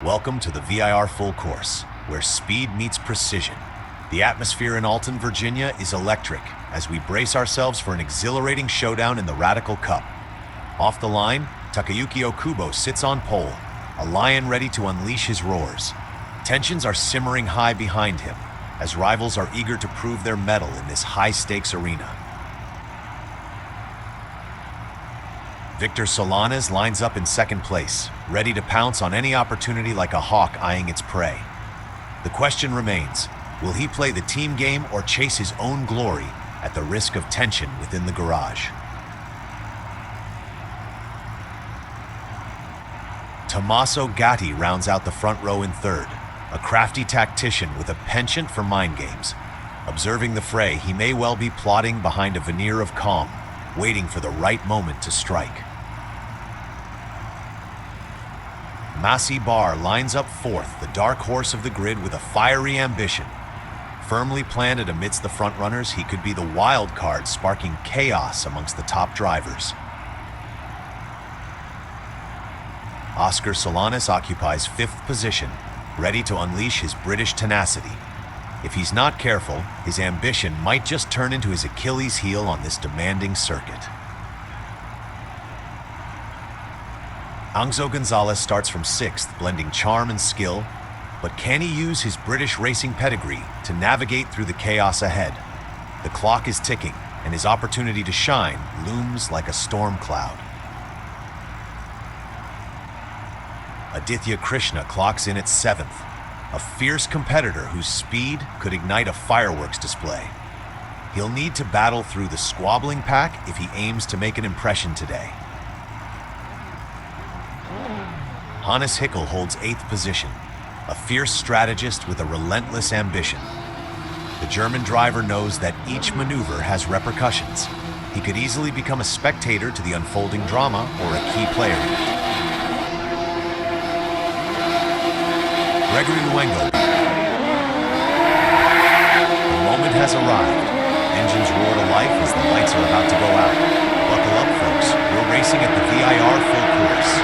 Welcome to the VIR Full Course, where speed meets precision. The atmosphere in Alton, Virginia is electric as we brace ourselves for an exhilarating showdown in the Radical Cup. Off the line, Takayuki Okubo sits on pole, a lion ready to unleash his roars. Tensions are simmering high behind him, as rivals are eager to prove their mettle in this high-stakes arena. Victor Solanas lines up in second place, ready to pounce on any opportunity like a hawk eyeing its prey. The question remains, will he play the team game or chase his own glory at the risk of tension within the garage? Tommaso Gatti rounds out the front row in third, a crafty tactician with a penchant for mind games. Observing the fray, he may well be plotting behind a veneer of calm, waiting for the right moment to strike. Massi Barr lines up fourth, the dark horse of the grid with a fiery ambition. Firmly planted amidst the frontrunners, he could be the wild card sparking chaos amongst the top drivers. Oscar Solanas occupies fifth position, ready to unleash his British tenacity. If he's not careful, his ambition might just turn into his Achilles heel on this demanding circuit. Angzo Gonzalez starts from sixth, blending charm and skill, but can he use his British racing pedigree to navigate through the chaos ahead? The clock is ticking, and his opportunity to shine looms like a storm cloud. Aditya Krishna clocks in at seventh, a fierce competitor whose speed could ignite a fireworks display. He'll need to battle through the squabbling pack if he aims to make an impression today. Hannes Hickel holds eighth position, a fierce strategist with a relentless ambition. The German driver knows that each maneuver has repercussions. He could easily become a spectator to the unfolding drama or a key player. Gregory Luengo. The moment has arrived. Engines roar to life as the lights are about to go out. Buckle up, folks. We're racing at the VIR Full Course.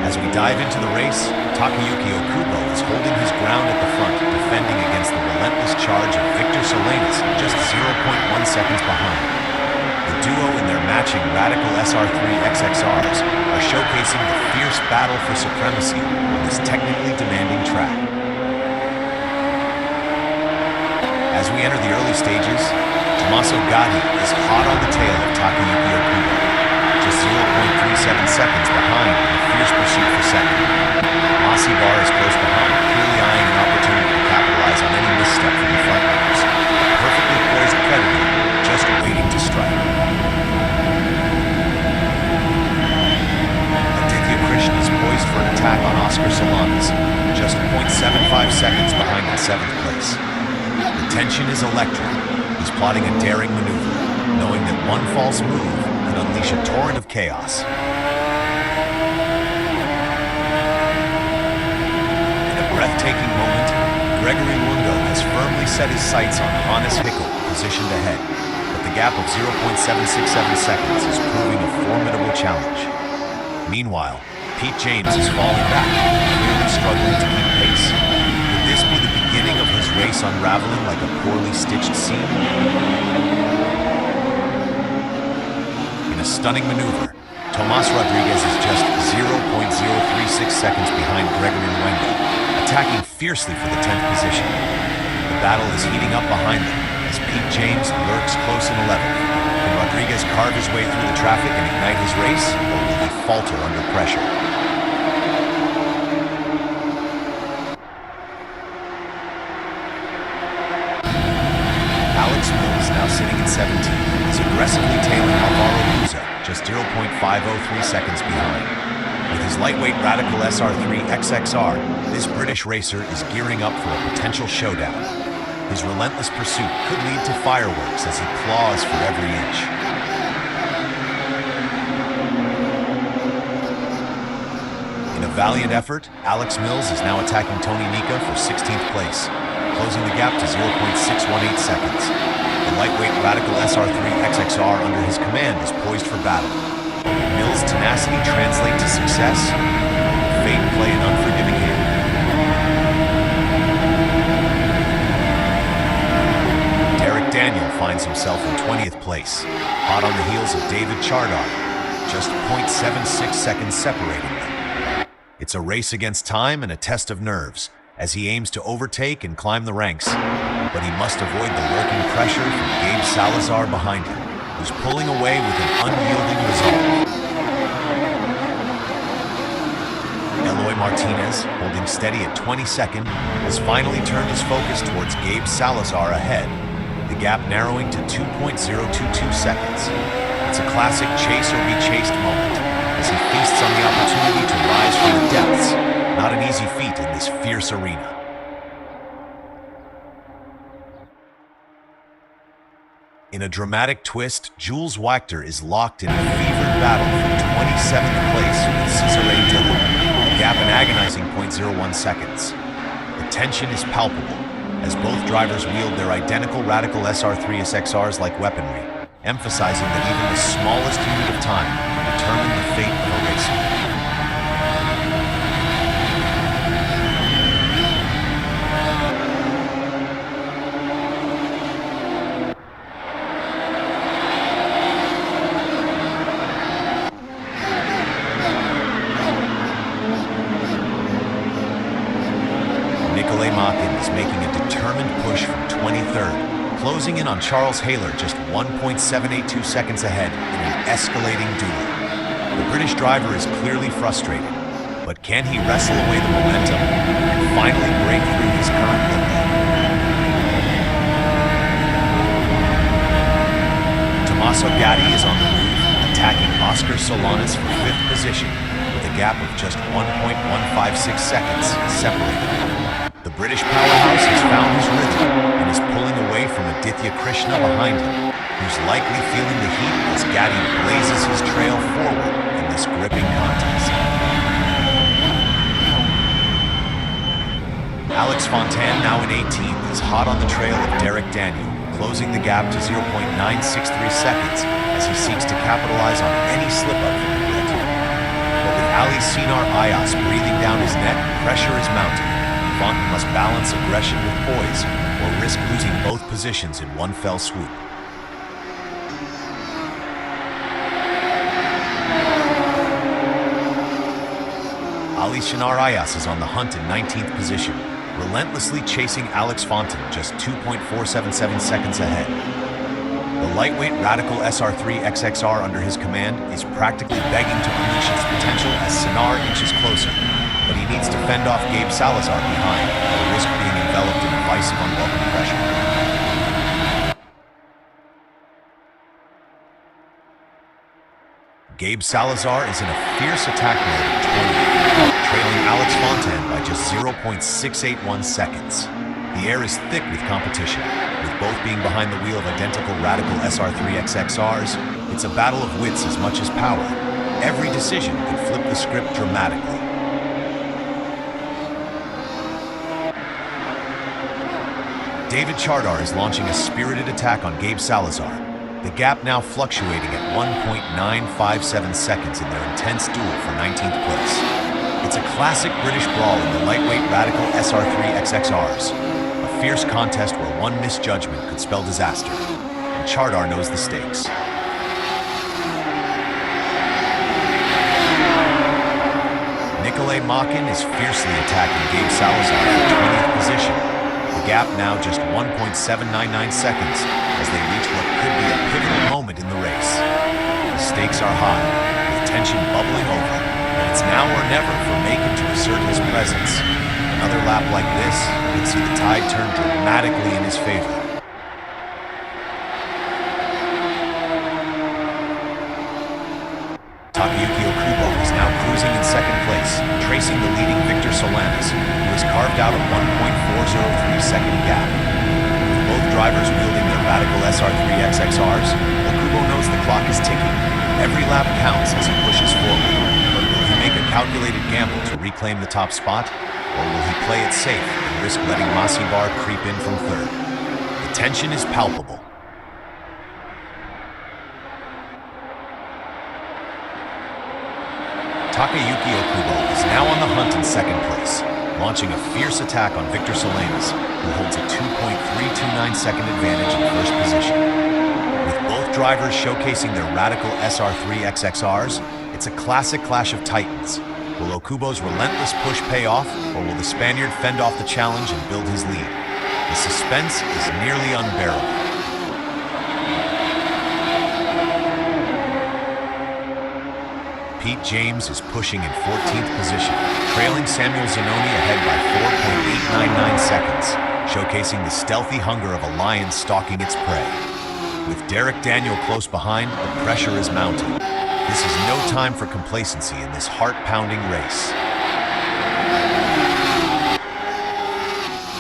As we dive into the race, Takayuki Okubo is holding his ground at the front, defending against the relentless charge of Victor Solanas, just 0.1 seconds behind. The duo in their matching Radical SR3 XXRs are showcasing the fierce battle for supremacy on this technically demanding track. As we enter the early stages, Tommaso Gatti is hot on the tail of Takayuki Okubo, just 0.37 seconds behind in a fierce pursuit for second. Massi Barr is close behind, clearly eyeing an opportunity to capitalize on any misstep from the frontrunners. A perfectly poised predator, just waiting to strike. Aditya Krishna is poised for an attack on Oscar Solanas, just 0.75 seconds behind in seventh place. The tension is electric. He's plotting a daring maneuver, knowing that one false move could unleash a torrent of chaos. In a breathtaking moment, Gregory Luengo has firmly set his sights on Hannes Hickel, positioned ahead, but the gap of 0.767 seconds is proving a formidable challenge. Meanwhile, Pete James is falling back, clearly struggling to keep pace. Could this be the beginning of his race unraveling like a poorly stitched scene? In a stunning maneuver, Tomas Rodriguez is just 0.036 seconds behind Gregory Luengo, attacking fiercely for the 10th position. The battle is heating up behind them as Pete James lurks close in 11th. Can Rodriguez carve his way through the traffic and ignite his race, or will he falter under pressure? Alex Mills, now sitting at 17, is aggressively tailing Alvaro Musa, just 0.503 seconds behind. With his lightweight Radical SR3 XXR, this British racer is gearing up for a potential showdown. His relentless pursuit could lead to fireworks as he claws for every inch. In a valiant effort, Alex Mills is now attacking Tony Nika for 16th place, closing the gap to 0.618 seconds. The lightweight Radical SR3 XXR under his command is poised for battle. Mills' tenacity translate to success? Fate play an unforgiving hand? Daniel finds himself in 20th place, hot on the heels of David Chardar, just 0.76 seconds separating them. It's a race against time and a test of nerves, as he aims to overtake and climb the ranks, but he must avoid the lurking pressure from Gabe Salazar behind him, who's pulling away with an unyielding resolve. Eloy Martinez, holding steady at 22nd, has finally turned his focus towards Gabe Salazar ahead, the gap narrowing to 2.022 seconds. It's a classic chase or be chased moment, as he feasts on the opportunity to rise from the depths. Not an easy feat in this fierce arena. In a dramatic twist, Jules Wachter is locked in a fevered battle for 27th place with Cesare-Dillon, a gap an agonizing 0.01 seconds. The tension is palpable, as both drivers wield their identical Radical SR3 SXRs like weaponry, emphasizing that even the smallest unit of time can determine the fate of a racer. Making a determined push from 23rd, closing in on Charles Haler just 1.782 seconds ahead in an escalating duel. The British driver is clearly frustrated, but can he wrestle away the momentum and finally break through his current limbo? Tommaso Gatti is on the move, attacking Oscar Solanas for 5th position, with a gap of just 1.156 seconds separated. The British powerhouse has found his rhythm and is pulling away from Aditya Krishna behind him, who's likely feeling the heat as Gatti blazes his trail forward in this gripping contest. Alex Fontaine, now in 18th, is hot on the trail of Derek Daniel, closing the gap to 0.963 seconds as he seeks to capitalize on any slip-up from the Brit. But with Ali Sinar Ayas breathing down his neck, pressure is mounting. Fontaine must balance aggression with poise, or risk losing both positions in one fell swoop. Ali Shinar Ayas is on the hunt in 19th position, relentlessly chasing Alex Fontaine just 2.477 seconds ahead. The lightweight Radical SR3 XXR under his command is practically begging to unleash its potential as Sinar inches closer, but he needs to fend off Gabe Salazar behind, or risk being enveloped in a vice of unwelcome pressure. Gabe Salazar is in a fierce attack mode at 20, trailing Alex Fontaine by just 0.681 seconds. The air is thick with competition, with both being behind the wheel of identical Radical SR3 XXRs. It's a battle of wits as much as power. Every decision could flip the script dramatically. David Chardar is launching a spirited attack on Gabe Salazar, the gap now fluctuating at 1.957 seconds in their intense duel for 19th place. It's a classic British brawl in the lightweight Radical SR3 XXRs, a fierce contest where one misjudgment could spell disaster, and Chardar knows the stakes. Nikolay Makin is fiercely attacking Gabe Salazar for 20th position. The gap now just 1.799 seconds as they reach what could be a pivotal moment in the race. The stakes are high, with tension bubbling over, and it's now or never for Makin to assert his presence. Another lap like this would see the tide turn dramatically in his favor. Takayuki Okubo is now cruising in second place, tracing the leading Victor Solanas, who has carved out a 1.403 second gap. With both drivers wielding their Radical SR3 XXRs, Okubo knows the clock is ticking. Every lap counts as he pushes forward, but will he make a calculated gamble to reclaim the top spot, or will he play it safe and risk letting Masibar creep in from third? The tension is palpable. Takayuki Okubo is now on the hunt in second place, launching a fierce attack on Victor Solanas, who holds a 2.329-second advantage in first position. With both drivers showcasing their Radical SR3 XXRs, it's a classic clash of titans. Will Okubo's relentless push pay off, or will the Spaniard fend off the challenge and build his lead? The suspense is nearly unbearable. Pete James is pushing in 14th position, trailing Samuel Zanoni ahead by 4.899 seconds, showcasing the stealthy hunger of a lion stalking its prey. With Derek Daniel close behind, the pressure is mounting. This is no time for complacency in this heart-pounding race.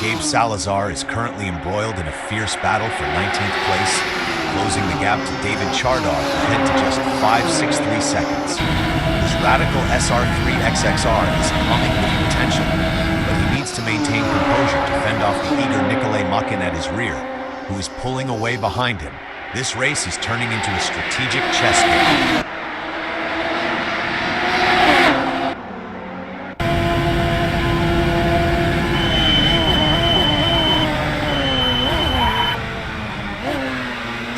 Gabe Salazar is currently embroiled in a fierce battle for 19th place, closing the gap to David Chardar ahead to just 5.63 seconds. His Radical SR3 XXR is humming with potential, but he needs to maintain composure to fend off the eager Nikolai Makin at his rear, who is pulling away behind him. This race is turning into a strategic chess game.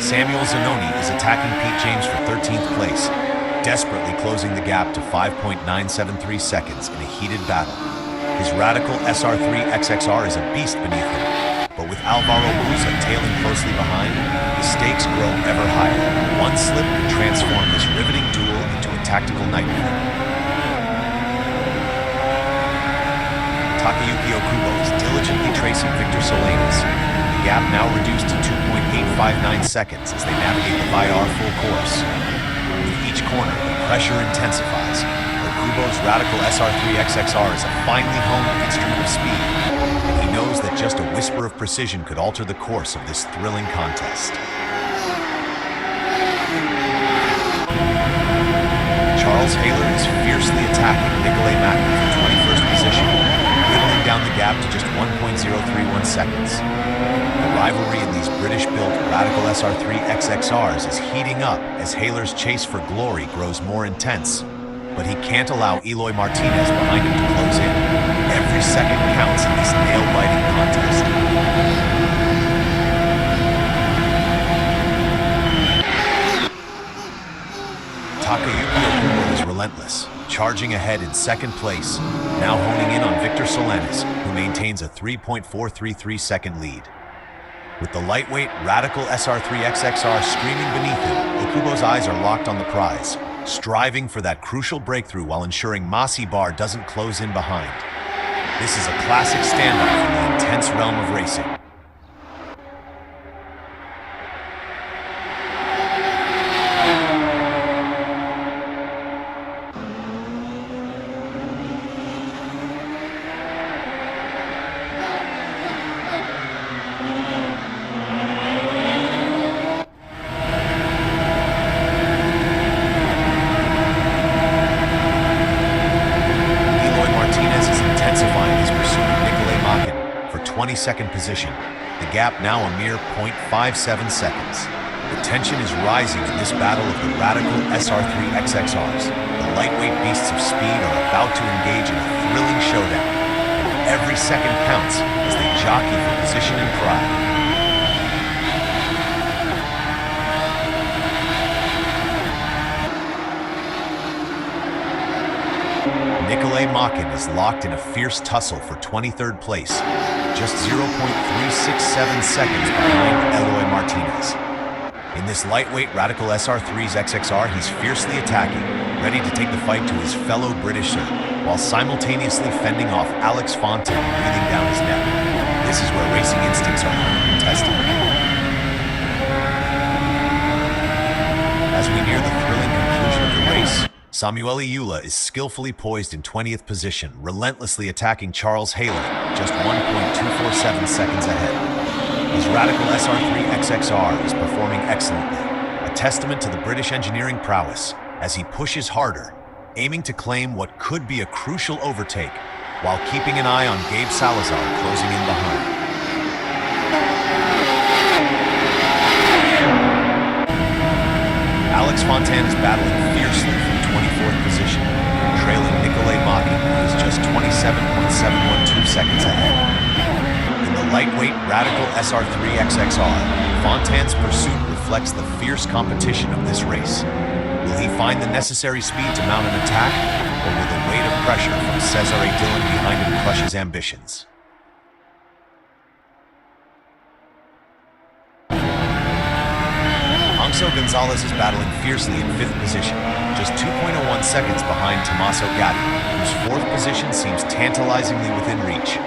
Samuel Zanoni is attacking Pete James for 13th place, desperately closing the gap to 5.973 seconds in a heated battle. His Radical SR3 XXR is a beast beneath him, but with Alvaro Buza tailing closely behind, the stakes grow ever higher. One slip can transform this riveting duel into a tactical nightmare. Takayuki Okubo is diligently tracing Victor Solanas, the gap now reduced to 2.859 seconds as they navigate the Villar full course. With each corner, the pressure intensifies. Okubo's Radical SR3 XXR is a finely honed instrument of speed, and he knows that just a whisper of precision could alter the course of this thrilling contest. Charles Haler is fiercely attacking Nikolai Makin for 21st position, whittling down the gap to just 1.031 seconds. The rivalry in these British-built Radical SR3 XXRs is heating up as Haler's chase for glory grows more intense, but he can't allow Eloy Martinez behind him to close in. Every second counts in this nail-biting contest. Takayuki Okubo is relentless, charging ahead in second place, now honing in on Victor Solanas, who maintains a 3.433-second lead. With the lightweight Radical SR3 XXR screaming beneath him, Okubo's eyes are locked on the prize, striving for that crucial breakthrough while ensuring Masi Bar doesn't close in behind. This is a classic standoff in the intense realm of racing. Intensifying his pursuit of Nikolai Makin for 22nd position, the gap now a mere 0.57 seconds. The tension is rising in this battle of the Radical SR3 XXRs. The lightweight beasts of speed are about to engage in a thrilling showdown, and every second counts as they jockey for position and pride. Nikolai Makin is locked in a fierce tussle for 23rd place, just 0.367 seconds behind Eloy Martinez. In this lightweight Radical SR3's XXR, he's fiercely attacking, ready to take the fight to his fellow Britisher, while simultaneously fending off Alex Fontaine breathing down his neck. This is where racing instincts are tested. As we near the thrilling conclusion of the race, Samuele Eula is skillfully poised in 20th position, relentlessly attacking Charles Haler, just 1.247 seconds ahead. His Radical SR3 XXR is performing excellently, a testament to the British engineering prowess as he pushes harder, aiming to claim what could be a crucial overtake, while keeping an eye on Gabe Salazar closing in behind. Alex Fontaine is battling fiercely from 24th position, trailing 7.712 seconds ahead. In the lightweight Radical SR3XXR, Fontane's pursuit reflects the fierce competition of this race. Will he find the necessary speed to mount an attack, or will the weight of pressure from Cesare Dillon behind him crush his ambitions? Gonzalez is battling fiercely in 5th position, just 2.01 seconds behind Tommaso Gatti, whose 4th position seems tantalizingly within reach.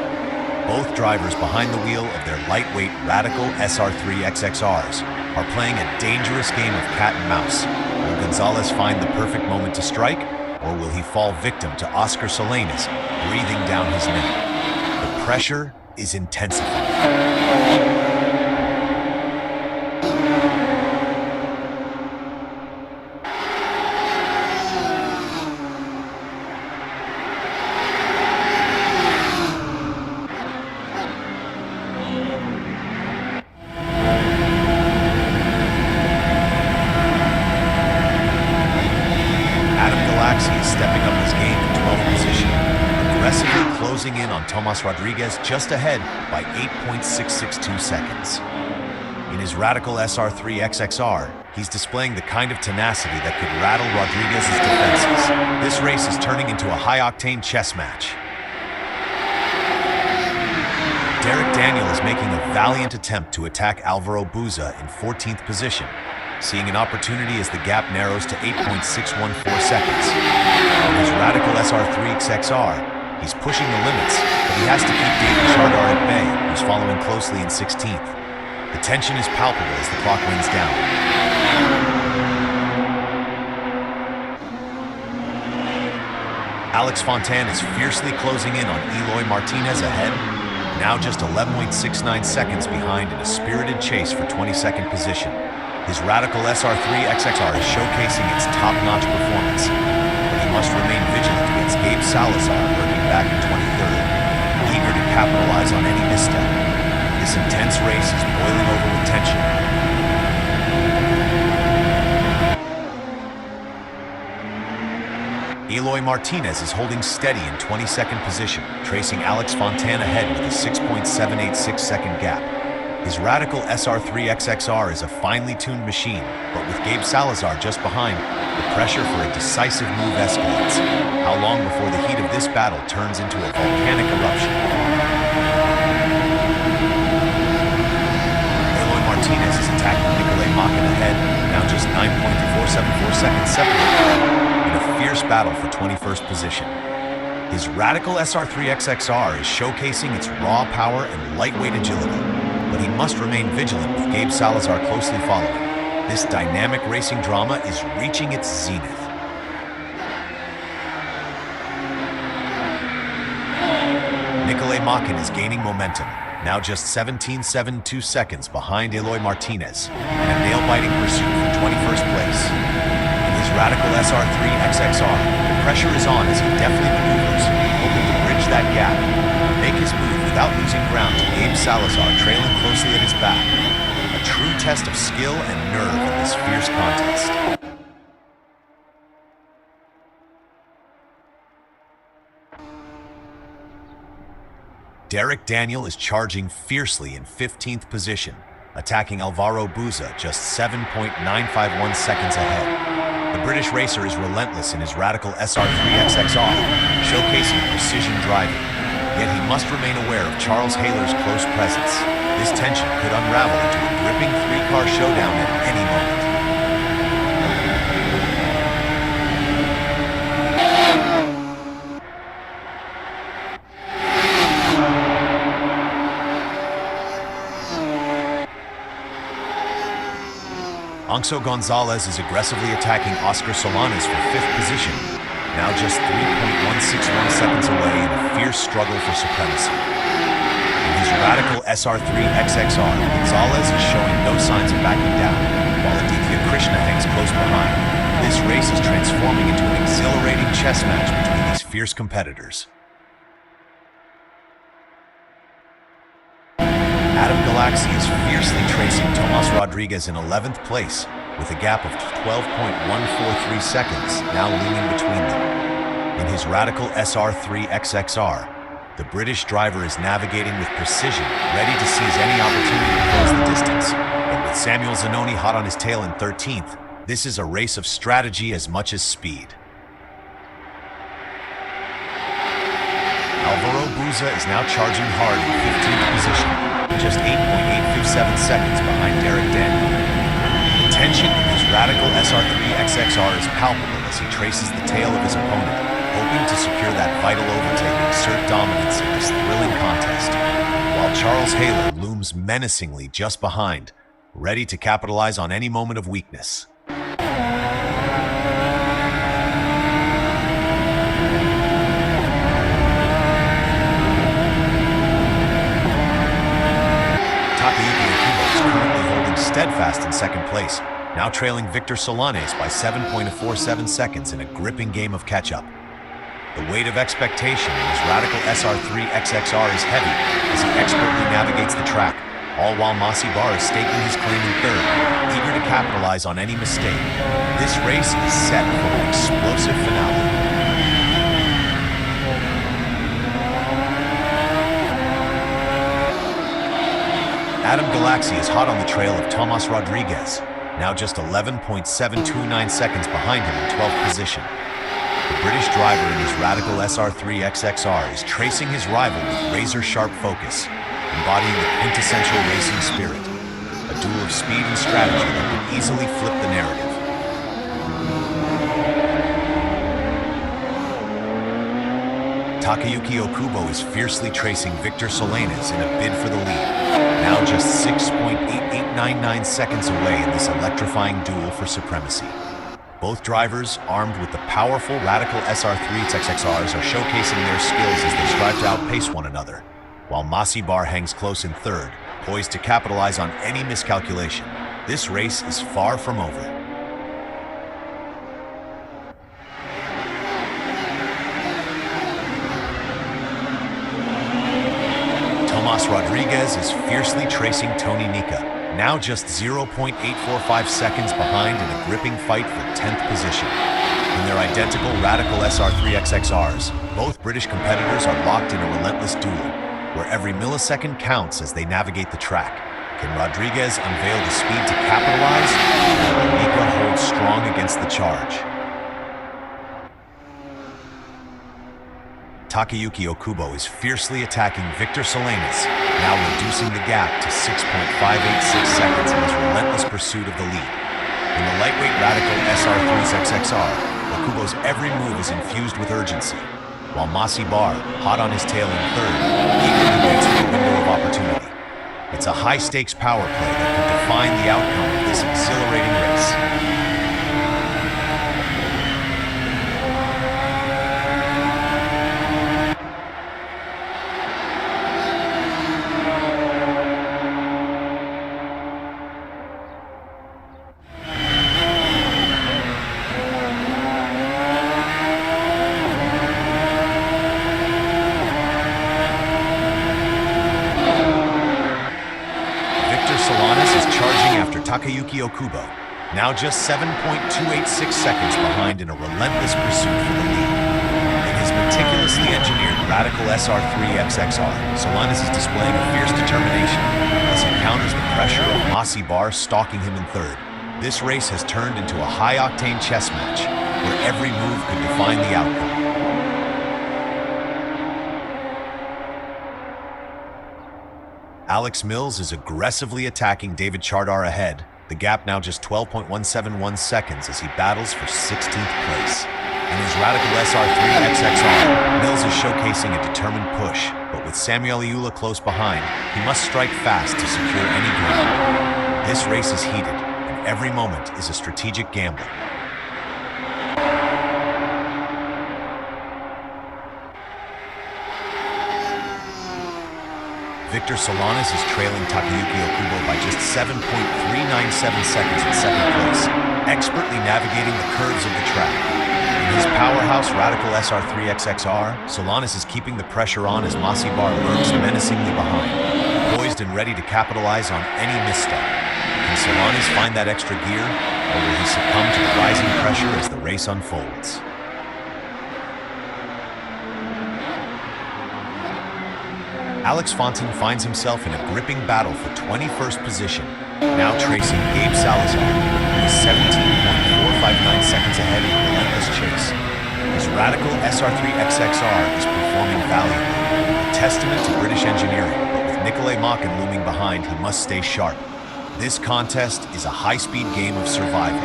Both drivers behind the wheel of their lightweight Radical SR3XXRs are playing a dangerous game of cat and mouse. Will Gonzalez find the perfect moment to strike, or will he fall victim to Oscar Solanas breathing down his neck? The pressure is intensifying. Stepping up his game in 12th position, aggressively closing in on Tomas Rodriguez just ahead by 8.662 seconds. In his Radical SR3XXR, he's displaying the kind of tenacity that could rattle Rodriguez's defenses. This race is turning into a high-octane chess match. Derek Daniel is making a valiant attempt to attack Alvaro Buza in 14th position, seeing an opportunity as the gap narrows to 8.614 seconds. In his Radical SR3XXR, he's pushing the limits, but he has to keep David Chardar at bay, who's following closely in 16th. The tension is palpable as the clock winds down. Alex Fontane is fiercely closing in on Eloy Martinez ahead, now just 11.69 seconds behind in a spirited chase for 22nd position. His Radical SR3XXR is showcasing its top-notch performance, but he must remain vigilant against Gabe Salazar lurking back in 23rd, eager to capitalize on any misstep. This intense race is boiling over with tension. Eloy Martinez is holding steady in 22nd position, tracing Alex Fontana ahead with a 6.786-second gap. His Radical SR3XXR is a finely tuned machine, but with Gabe Salazar just behind, the pressure for a decisive move escalates. How long before the heat of this battle turns into a volcanic eruption? Eloy Martinez is attacking Nicolai Makin ahead, now just 9.474 seconds separated, in a fierce battle for 21st position. His Radical SR3XXR is showcasing its raw power and lightweight agility, but he must remain vigilant with Gabe Salazar closely following. This dynamic racing drama is reaching its zenith. Nicolai Makin is gaining momentum, now just 17.72 seconds behind Eloy Martinez, in a nail-biting pursuit for 21st place. In his Radical SR3XXR, the pressure is on as he deftly maneuvers, hoping to bridge that gap, make his move without losing ground to Gabe Salazar trailing closely at his back. A true test of skill and nerve in this fierce contest. Derek Daniel is charging fiercely in 15th position, attacking Alvaro Buza just 7.951 seconds ahead. The British racer is relentless in his Radical SR3XXR, showcasing precision driving. Yet he must remain aware of Charles Haler's close presence. This tension could unravel into a gripping three-car showdown at any moment. Anxo Gonzalez is aggressively attacking Oscar Solanas for 5th position, now just 3.161 seconds away in a fierce struggle for supremacy. In his Radical SR3XXR, Gonzalez is showing no signs of backing down, while Aditya Krishna hangs close behind. This race is transforming into an exhilarating chess match between these fierce competitors. Adam Galaxy is fiercely tracing Tomas Rodriguez in 11th place, with a gap of 12.143 seconds now looming between them. In his Radical SR3 XXR, the British driver is navigating with precision, ready to seize any opportunity to close the distance. But with Samuel Zanoni hot on his tail in 13th, this is a race of strategy as much as speed. Alvaro Buza is now charging hard in 15th position, just 8.857 seconds behind Derek Daniel. The tension in his Radical SR3 XXR is palpable as he traces the tail of his opponent, hoping to secure that vital overtake and assert dominance in this thrilling contest, while Charles Haler looms menacingly just behind, ready to capitalize on any moment of weakness. Steadfast in second place, now trailing Victor Solanes by 7.47 seconds in a gripping game of catch-up. The weight of expectation in his Radical SR3 XXR is heavy as he expertly navigates the track, all while Masi Bar is staking his claim in third, eager to capitalize on any mistake. This race is set for an explosive finale. Adam Galaxy is hot on the trail of Tomas Rodriguez, now just 11.729 seconds behind him in 12th position. The British driver in his Radical SR3 XXR is tracing his rival with razor-sharp focus, embodying the quintessential racing spirit, a duel of speed and strategy that can easily flip the narrative. Takayuki Okubo is fiercely tracing Victor Solanes in a bid for the lead, now just 6.8899 seconds away in this electrifying duel for supremacy. Both drivers, armed with the powerful Radical SR3 XXRs, are showcasing their skills as they strive to outpace one another, while Masi Bar hangs close in third, poised to capitalize on any miscalculation. This race is far from over. Tomas Rodriguez is fiercely tracing Tony Nika, now just 0.845 seconds behind in a gripping fight for 10th position. In their identical Radical SR3 XXRs, both British competitors are locked in a relentless duel, where every millisecond counts as they navigate the track. Can Rodriguez unveil the speed to capitalize, or will Nika hold strong against the charge? Takayuki Okubo is fiercely attacking Victor Solanes, now reducing the gap to 6.586 seconds in his relentless pursuit of the lead. In the lightweight Radical SR3's XXR, Okubo's every move is infused with urgency, while Masi Bar, hot on his tail in third, eagerly waits for a window of opportunity. It's a high-stakes power play that could define the outcome of this exhilarating race. Takayuki Okubo, now just 7.286 seconds behind in a relentless pursuit for the lead. In his meticulously engineered Radical SR3 XXR, Solanes is displaying a fierce determination as he counters the pressure of Masi Bar stalking him in third. This race has turned into a high-octane chess match, where every move could define the outcome. Alex Mills is aggressively attacking David Chardar ahead, the gap now just 12.171 seconds as he battles for 16th place. In his Radical SR3 XXR, Mills is showcasing a determined push, but with Samuel Iula close behind, he must strike fast to secure any ground. This race is heated, and every moment is a strategic gamble. Victor Solanes is trailing Takayuki Okubo by just 7.397 seconds in second place, expertly navigating the curves of the track. In his powerhouse Radical SR3 XXR, Solanes is keeping the pressure on as Masi Bar lurks menacingly behind, poised and ready to capitalize on any misstep. Can Solanes find that extra gear, or will he succumb to the rising pressure as the race unfolds? Alex Fontaine finds himself in a gripping battle for 21st position, now tracing Gabe Salazar, who is 17.459 seconds ahead in a relentless chase. His Radical SR3 XXR is performing valiantly, a testament to British engineering, but with Nicolai Machon looming behind, he must stay sharp. This contest is a high-speed game of survival.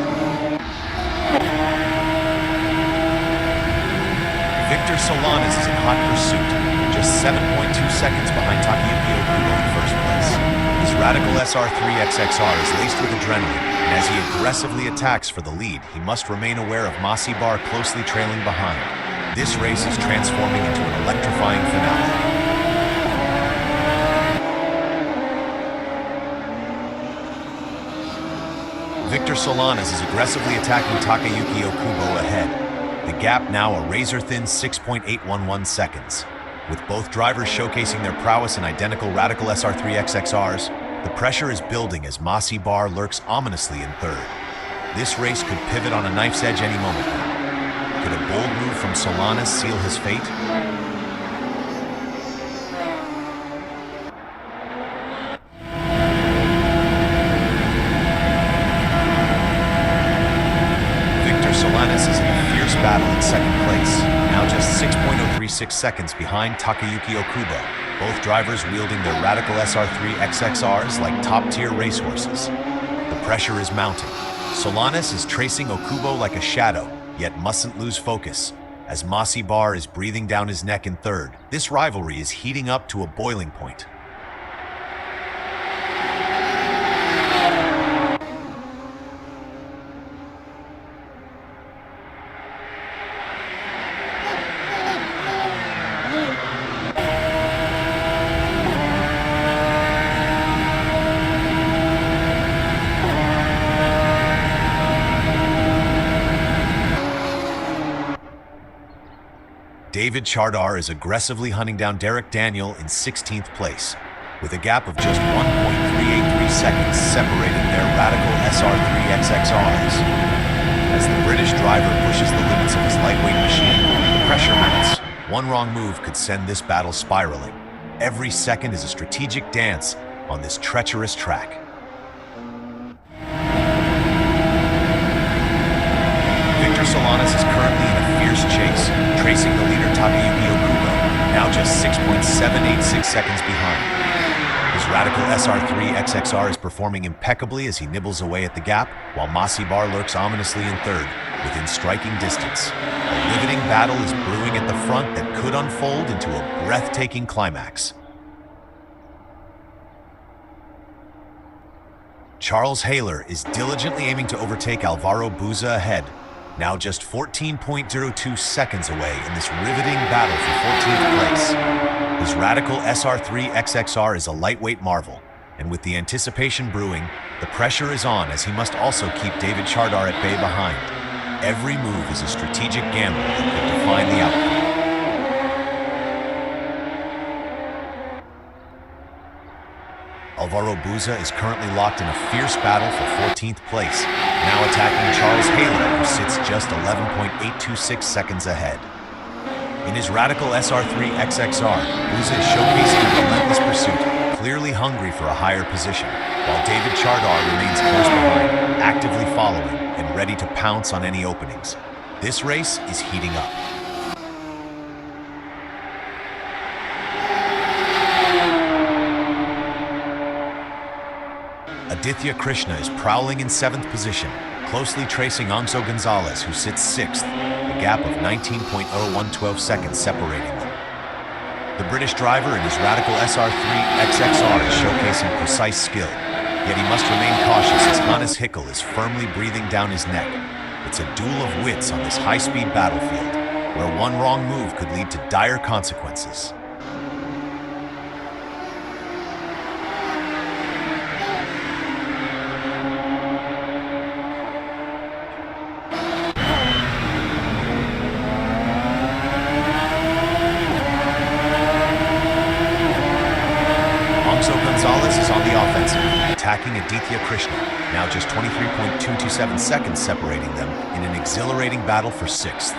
Victor Solanas is in hot pursuit, just 7.2 seconds behind Takayuki Okubo in first place. His Radical SR3 XXR is laced with adrenaline, and as he aggressively attacks for the lead, he must remain aware of Masi Bar closely trailing behind. This race is transforming into an electrifying finale. Victor Solanas is aggressively attacking Takayuki Okubo ahead. The gap now a razor-thin 6.811 seconds. With both drivers showcasing their prowess in identical Radical SR3 XXRs, the pressure is building as Masi Bar lurks ominously in third. This race could pivot on a knife's edge any moment now. Could a bold move from Solanas seal his fate? Battle in second place, now just 6.036 seconds behind Takayuki Okubo, both drivers wielding their Radical SR3 XXRs like top-tier racehorses. The pressure is mounting. Solanas is tracing Okubo like a shadow, yet mustn't lose focus. As Masi Bar is breathing down his neck in third, this rivalry is heating up to a boiling point. David Chardar is aggressively hunting down Derek Daniel in 16th place, with a gap of just 1.383 seconds separating their Radical SR3 XXRs. As the British driver pushes the limits of his lightweight machine, the pressure mounts. One wrong move could send this battle spiraling. Every second is a strategic dance on this treacherous track. Victor Solanas is currently in a fierce chase, tracing the leader Takayuki Okubo, now just 6.786 seconds behind. His Radical SR3 XXR is performing impeccably as he nibbles away at the gap, while Masi Bar lurks ominously in third, within striking distance. A riveting battle is brewing at the front that could unfold into a breathtaking climax. Charles Haler is diligently aiming to overtake Alvaro Buza ahead, now just 14.02 seconds away in this riveting battle for 14th place. His Radical SR3 XXR is a lightweight marvel, and with the anticipation brewing, the pressure is on as he must also keep David Chardar at bay behind. Every move is a strategic gamble that could define the outcome. Alvaro Buza is currently locked in a fierce battle for 14th place, now attacking Charles Haler, who sits just 11.826 seconds ahead. In his Radical SR3 XXR, Buza is showcasing a relentless pursuit, clearly hungry for a higher position, while David Chardar remains close behind, actively following and ready to pounce on any openings. This race is heating up. Aditya Krishna is prowling in 7th position, closely tracing Angso Gonzalez, who sits 6th, a gap of 19.0112 seconds separating them. The British driver in his Radical SR3 XXR is showcasing precise skill, yet he must remain cautious as Hannes Hickel is firmly breathing down his neck. It's a duel of wits on this high-speed battlefield, where one wrong move could lead to dire consequences. Gonzalez is on the offensive, attacking Aditya Krishna, now just 23.227 seconds separating them in an exhilarating battle for 6th.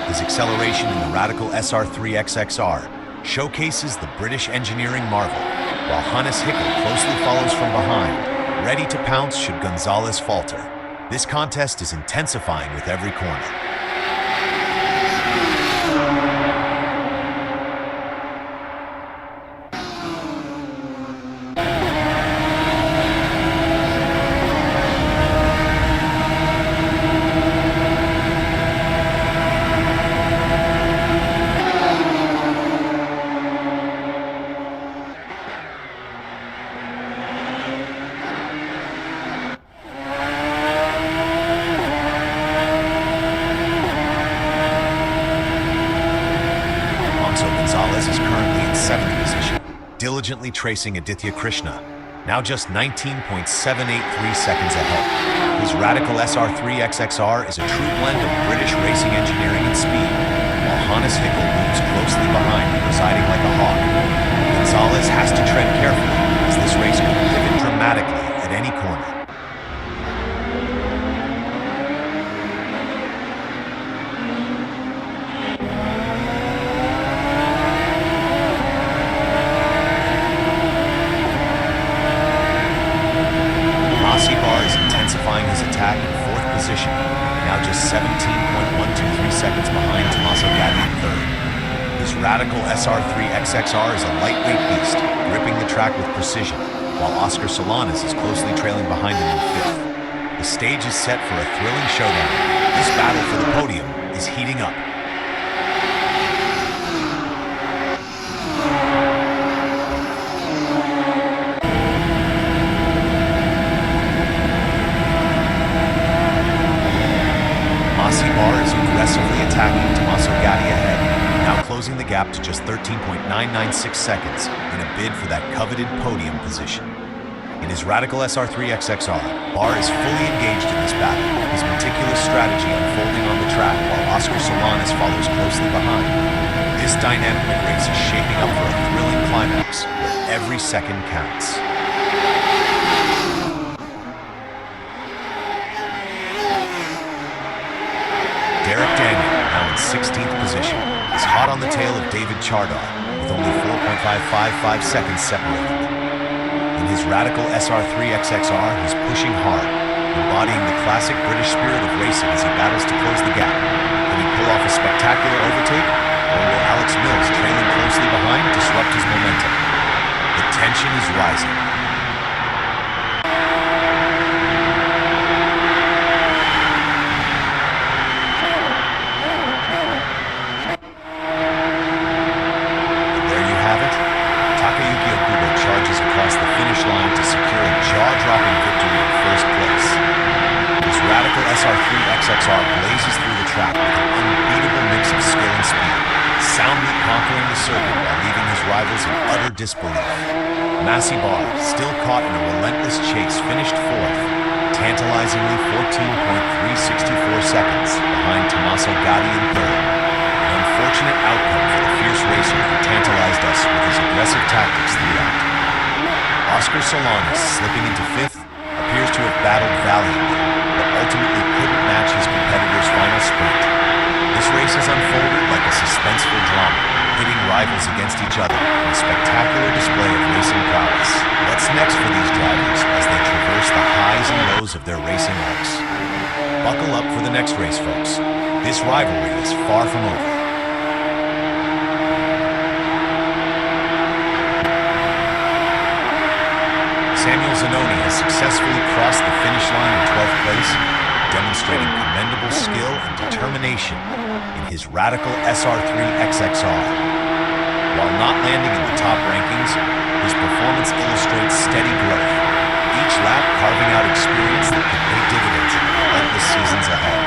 His acceleration in the Radical SR3 XXR showcases the British engineering marvel, while Hannes Hickel closely follows from behind, ready to pounce should Gonzalez falter. This contest is intensifying with every corner. Gonzalez is currently in 7th position, diligently tracing Aditya Krishna, now just 19.783 seconds ahead. His Radical SR3 XXR is a true blend of British racing engineering and speed, while Hannes Hickel moves closely behind, presiding like a hawk. Gonzalez has to tread carefully, as this race could pivot dramatically at any corner. Intensifying his attack in 4th position, now just 17.123 seconds behind Tommaso Gatti in 3rd. His Radical SR3 XXR is a lightweight beast, gripping the track with precision, while Oscar Solanas is closely trailing behind him in 5th. The stage is set for a thrilling showdown. This battle for the podium is heating up. Aggressively attacking Tommaso Gatti ahead, now closing the gap to just 13.996 seconds in a bid for that coveted podium position. In his Radical SR3 XXR, Barr is fully engaged in this battle, his meticulous strategy unfolding on the track while Oscar Solanas follows closely behind. This dynamic race is shaping up for a thrilling climax where every second counts. Now in 16th position, is hot on the tail of David Chardar, with only 4.555 seconds separating them. In his Radical SR3 XXR, he's pushing hard, embodying the classic British spirit of racing as he battles to close the gap. Can he pull off a spectacular overtake, or will Alex Mills, trailing closely behind, disrupt his momentum? The tension is rising. XXR blazes through the track with an unbeatable mix of skill and speed, soundly conquering the circuit while leaving his rivals in utter disbelief. Massey Barr, still caught in a relentless chase, finished 4th, tantalizingly 14.364 seconds behind Tommaso Gatti in 3rd. An unfortunate outcome for the fierce racer who tantalized us with his aggressive tactics throughout. Oscar Solanas, slipping into 5th, appears to have battled valiantly, but ultimately couldn't match his competitor's final sprint. This race has unfolded like a suspenseful drama, pitting rivals against each other in a spectacular display of racing prowess. What's next for these drivers as they traverse the highs and lows of their racing arcs? Buckle up for the next race, folks. This rivalry is far from over. Samuel Zanoni has successfully crossed the finish line in 12th place, demonstrating commendable skill and determination in his Radical SR3 XXR. While not landing in the top rankings, his performance illustrates steady growth, each lap carving out experience that could pay dividends in the relentless seasons ahead.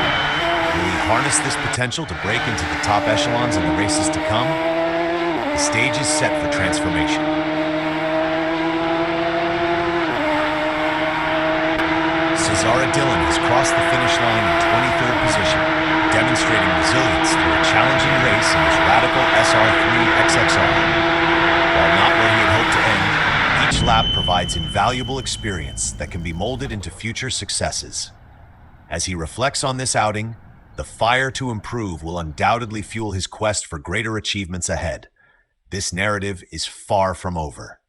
Will he harness this potential to break into the top echelons in the races to come? The stage is set for transformation. Zara Dillon has crossed the finish line in 23rd position, demonstrating resilience through a challenging race in his Radical SR3 XXR. While not where he had hoped to end, each lap provides invaluable experience that can be molded into future successes. As he reflects on this outing, the fire to improve will undoubtedly fuel his quest for greater achievements ahead. This narrative is far from over.